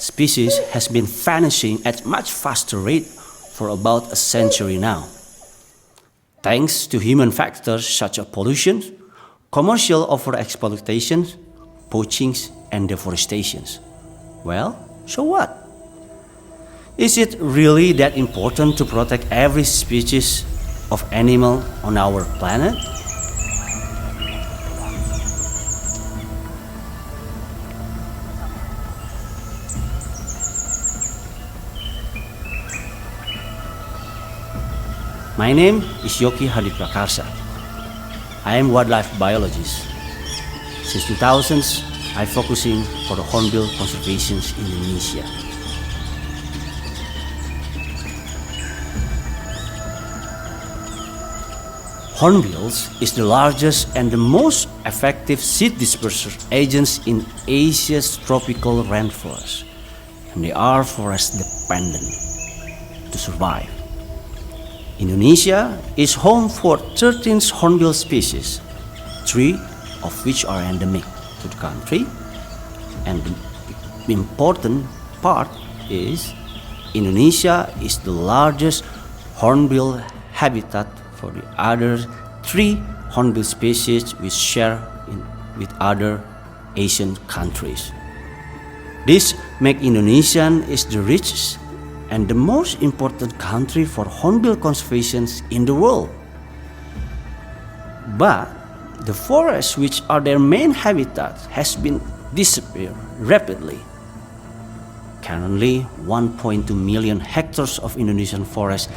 species has been vanishing at much faster rate for about a century now. Thanks to human factors such as pollution, commercial overexploitation, poaching, and deforestation. Well, so what? Is it really that important to protect every species of animal on our planet? My name is Yoki Hadiprakarsa. I am wildlife biologist. Since 2000s, I'm focusing for the hornbill conservation in Indonesia. Hornbills is the largest and the most effective seed disperser agents in Asia's tropical rainforest, and they are forest dependent to survive. Indonesia is home for 13 hornbill species, 3 of which are endemic to the country, and the important part is Indonesia is the largest hornbill habitat for the other 3 hornbill species we share with other Asian countries. This makes Indonesia is the richest and the most important country for hornbill conservation in the world. But the forests, which are their main habitat, has been disappearing rapidly. Currently, 1.2 million hectares of Indonesian forest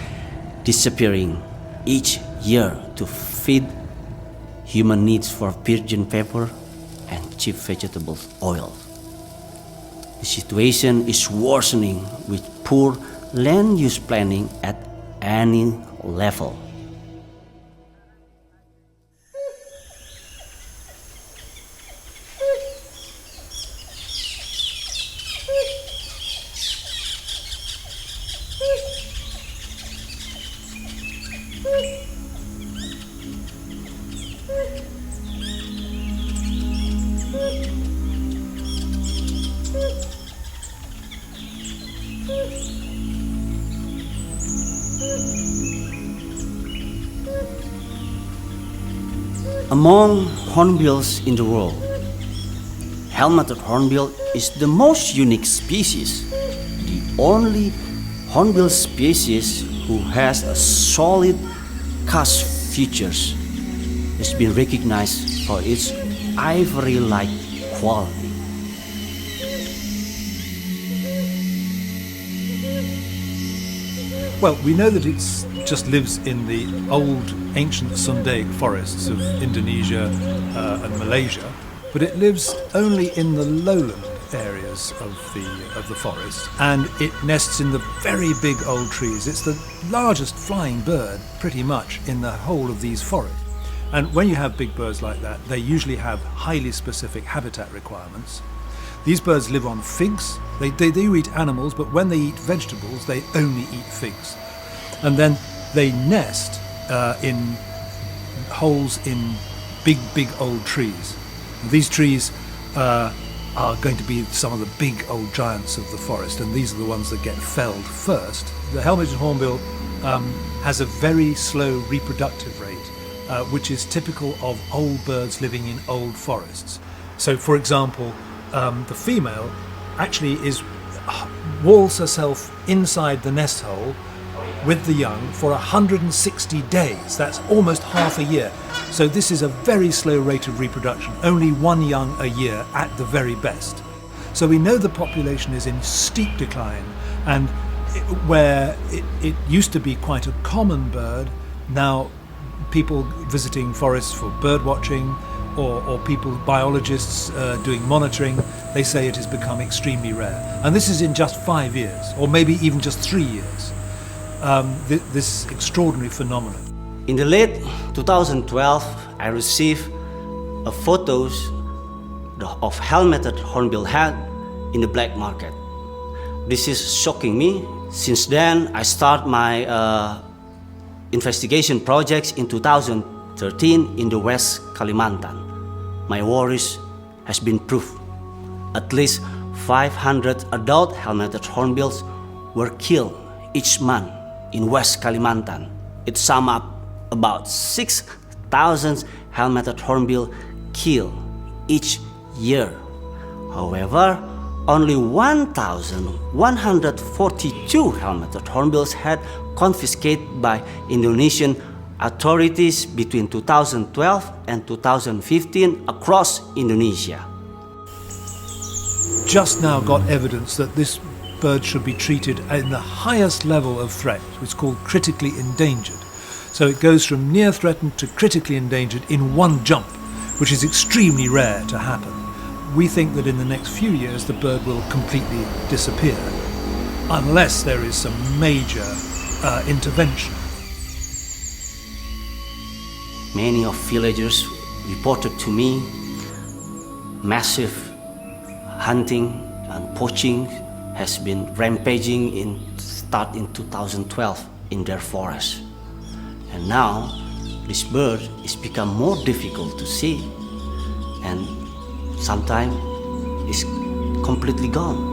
disappearing each year to feed human needs for virgin paper and cheap vegetable oil. The situation is worsening with poor land use planning at any level. Among hornbills in the world, helmeted hornbill is the most unique species, the only hornbill species who has a solid cast features. It's been recognized for its ivory-like quality. Well, we know that it just lives in the old ancient Sundaic forests of Indonesia and Malaysia, but it lives only in the lowland areas of the forest, and it nests in the very big old trees. It's the largest flying bird, pretty much, in the whole of these forests. And when you have big birds like that, they usually have highly specific habitat requirements. These birds live on figs. They do eat animals, but when they eat vegetables, they only eat figs. And then they nest in holes in big old trees. These trees are going to be some of the big old giants of the forest, and these are the ones that get felled first. The helmeted hornbill has a very slow reproductive rate, which is typical of old birds living in old forests. So, for example, the female actually walls herself inside the nest hole with the young for 160 days. That's almost half a year. So this is a very slow rate of reproduction, only 1 young a year at the very best. So we know the population is in steep decline, and where it used to be quite a common bird, now people visiting forests for bird watching or people, biologists doing monitoring, they say it has become extremely rare. And this is in just 5 years, or maybe even just 3 years. This extraordinary phenomenon. In the late 2012, I received photos of helmeted hornbill head in the black market. This is shocking me. Since then, I start my investigation projects in 2013 in the West Kalimantan. My worries has been proved. At least 500 adult helmeted hornbills were killed each month in West Kalimantan. It sums up about 6,000 helmeted hornbill killed each year. However, only 1,142 helmeted hornbills had confiscated by Indonesian authorities between 2012 and 2015 across Indonesia. Just now got evidence that this bird should be treated in the highest level of threat, which is called critically endangered. So it goes from near threatened to critically endangered in one jump, which is extremely rare to happen. We think that in the next few years the bird will completely disappear, unless there is some major intervention. Many of villagers reported to me massive hunting and poaching has been rampaging in 2012 in their forest. And now this bird is become more difficult to see and sometimes it's completely gone.